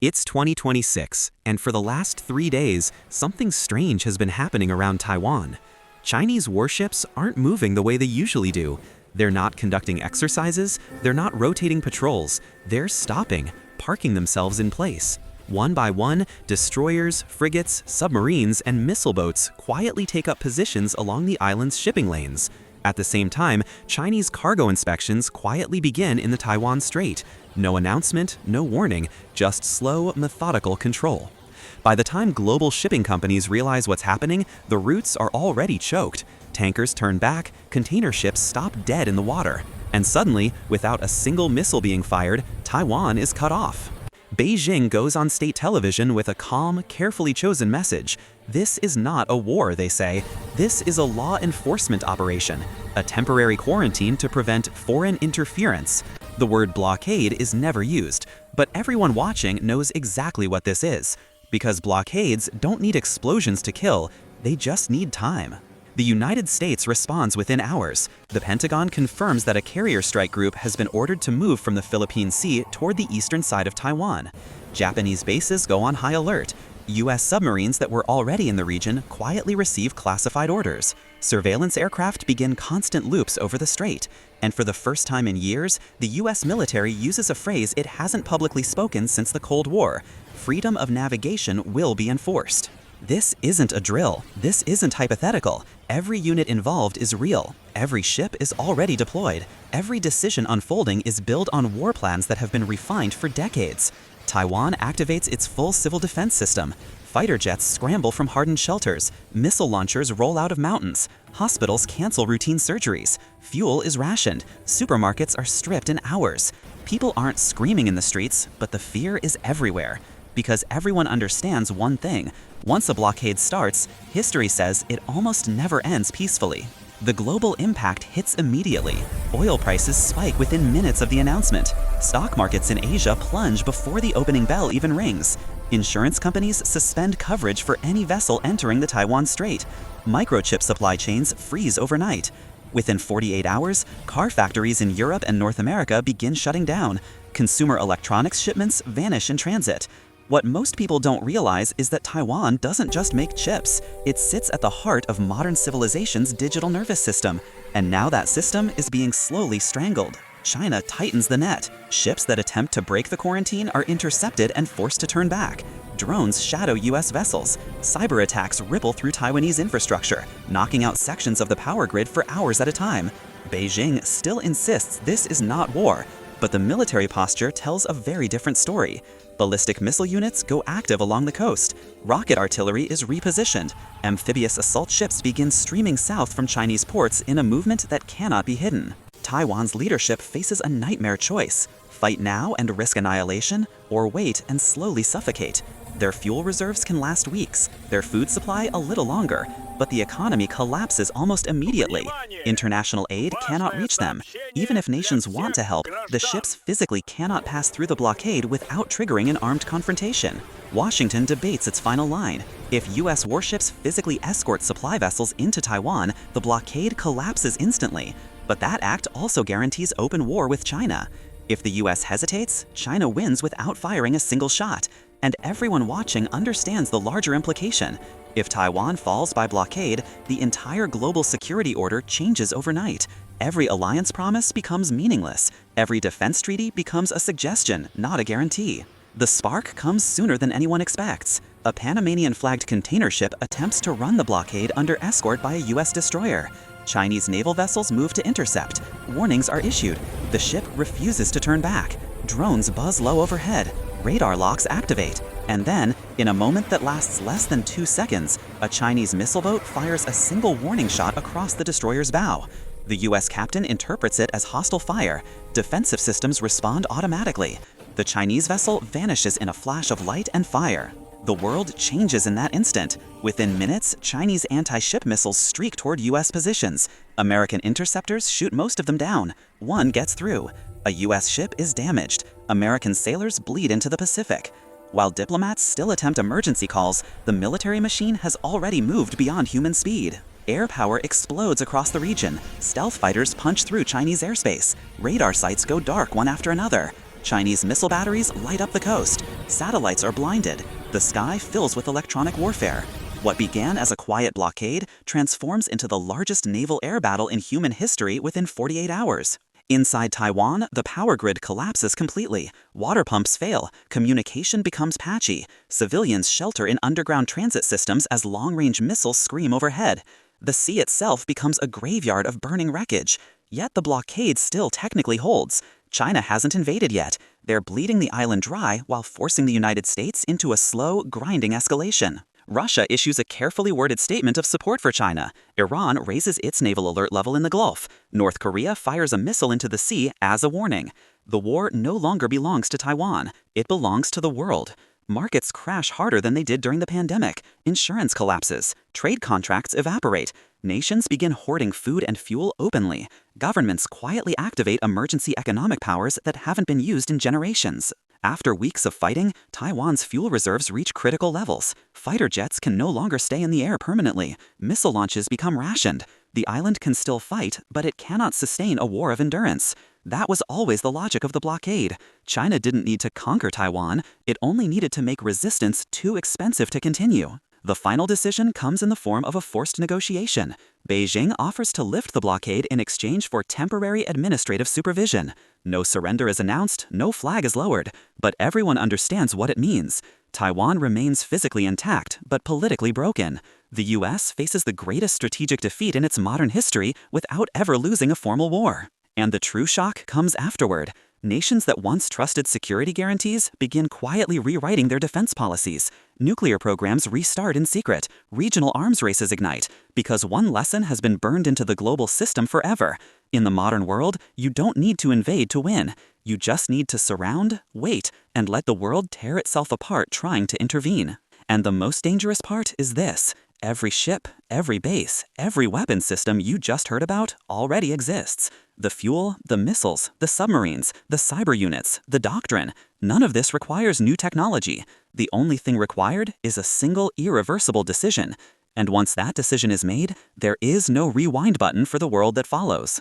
It's 2026, and for the last 3 days, something strange has been happening around Taiwan. Chinese warships aren't moving the way they usually do. They're not conducting exercises, they're not rotating patrols, they're stopping, parking themselves in place. One by one, destroyers, frigates, submarines, and missile boats quietly take up positions along the island's shipping lanes. At the same time, Chinese cargo inspections quietly begin in the Taiwan Strait. No announcement, no warning, just slow, methodical control. By the time global shipping companies realize what's happening, the routes are already choked. Tankers turn back, container ships stop dead in the water. And suddenly, without a single missile being fired, Taiwan is cut off. Beijing goes on state television with a calm, carefully chosen message. This is not a war, they say. This is a law enforcement operation, a temporary quarantine to prevent foreign interference. The word blockade is never used, but everyone watching knows exactly what this is. Because blockades don't need explosions to kill, they just need time. The United States responds within hours. The Pentagon confirms that a carrier strike group has been ordered to move from the Philippine Sea toward the eastern side of Taiwan. Japanese bases go on high alert. U.S. submarines that were already in the region quietly receive classified orders. Surveillance aircraft begin constant loops over the strait. And for the first time in years, the U.S. military uses a phrase it hasn't publicly spoken since the Cold War: freedom of navigation will be enforced. This isn't a drill. This isn't hypothetical. Every unit involved is real. Every ship is already deployed. Every decision unfolding is built on war plans that have been refined for decades. Taiwan activates its full civil defense system. Fighter jets scramble from hardened shelters. Missile launchers roll out of mountains. Hospitals cancel routine surgeries. Fuel is rationed. Supermarkets are stripped in hours. People aren't screaming in the streets, but the fear is everywhere. Because everyone understands one thing: once a blockade starts, history says it almost never ends peacefully. The global impact hits immediately. Oil prices spike within minutes of the announcement. Stock markets in Asia plunge before the opening bell even rings. Insurance companies suspend coverage for any vessel entering the Taiwan Strait. Microchip supply chains freeze overnight. Within 48 hours, car factories in Europe and North America begin shutting down. Consumer electronics shipments vanish in transit. What most people don't realize is that Taiwan doesn't just make chips. It sits at the heart of modern civilization's digital nervous system. And now that system is being slowly strangled. China tightens the net. Ships that attempt to break the quarantine are intercepted and forced to turn back. Drones shadow U.S. vessels. Cyber attacks ripple through Taiwanese infrastructure, knocking out sections of the power grid for hours at a time. Beijing still insists this is not war, but the military posture tells a very different story. Ballistic missile units go active along the coast. Rocket artillery is repositioned. Amphibious assault ships begin streaming south from Chinese ports in a movement that cannot be hidden. Taiwan's leadership faces a nightmare choice: fight now and risk annihilation, or wait and slowly suffocate. Their fuel reserves can last weeks, their food supply a little longer, but the economy collapses almost immediately. International aid cannot reach them. Even if nations want to help, the ships physically cannot pass through the blockade without triggering an armed confrontation. Washington debates its final line. If U.S. warships physically escort supply vessels into Taiwan, the blockade collapses instantly. But that act also guarantees open war with China. If the U.S. hesitates, China wins without firing a single shot. And everyone watching understands the larger implication. If Taiwan falls by blockade, the entire global security order changes overnight. Every alliance promise becomes meaningless. Every defense treaty becomes a suggestion, not a guarantee. The spark comes sooner than anyone expects. A Panamanian-flagged container ship attempts to run the blockade under escort by a U.S. destroyer. Chinese naval vessels move to intercept. Warnings are issued. The ship refuses to turn back. Drones buzz low overhead. Radar locks activate. And then, in a moment that lasts less than 2 seconds, a Chinese missile boat fires a single warning shot across the destroyer's bow. The U.S. captain interprets it as hostile fire. Defensive systems respond automatically. The Chinese vessel vanishes in a flash of light and fire. The world changes in that instant. Within minutes, Chinese anti-ship missiles streak toward U.S. positions. American interceptors shoot most of them down. One gets through. A U.S. ship is damaged. American sailors bleed into the Pacific. While diplomats still attempt emergency calls, the military machine has already moved beyond human speed. Air power explodes across the region. Stealth fighters punch through Chinese airspace. Radar sites go dark one after another. Chinese missile batteries light up the coast. Satellites are blinded. The sky fills with electronic warfare. What began as a quiet blockade transforms into the largest naval air battle in human history within 48 hours. Inside Taiwan, the power grid collapses completely. Water pumps fail. Communication becomes patchy. Civilians shelter in underground transit systems as long-range missiles scream overhead. The sea itself becomes a graveyard of burning wreckage. Yet the blockade still technically holds. China hasn't invaded yet. They're bleeding the island dry while forcing the United States into a slow, grinding escalation. Russia issues a carefully worded statement of support for China. Iran raises its naval alert level in the Gulf. North Korea fires a missile into the sea as a warning. The war no longer belongs to Taiwan. It belongs to the world. Markets crash harder than they did during the pandemic. Insurance collapses. Trade contracts evaporate. Nations begin hoarding food and fuel openly. Governments quietly activate emergency economic powers that haven't been used in generations. After weeks of fighting, Taiwan's fuel reserves reach critical levels. Fighter jets can no longer stay in the air permanently. Missile launches become rationed. The island can still fight, but it cannot sustain a war of endurance. That was always the logic of the blockade. China didn't need to conquer Taiwan. It only needed to make resistance too expensive to continue. The final decision comes in the form of a forced negotiation. Beijing offers to lift the blockade in exchange for temporary administrative supervision. No surrender is announced, no flag is lowered, but everyone understands what it means. Taiwan remains physically intact, but politically broken. The US faces the greatest strategic defeat in its modern history without ever losing a formal war. And the true shock comes afterward. Nations that once trusted security guarantees begin quietly rewriting their defense policies. Nuclear programs restart in secret. Regional arms races ignite, because one lesson has been burned into the global system forever. In the modern world, you don't need to invade to win. You just need to surround, wait, and let the world tear itself apart trying to intervene. And the most dangerous part is this. Every ship, every base, every weapon system you just heard about already exists. The fuel, the missiles, the submarines, the cyber units, the doctrine. None of this requires new technology. The only thing required is a single irreversible decision. And once that decision is made, there is no rewind button for the world that follows.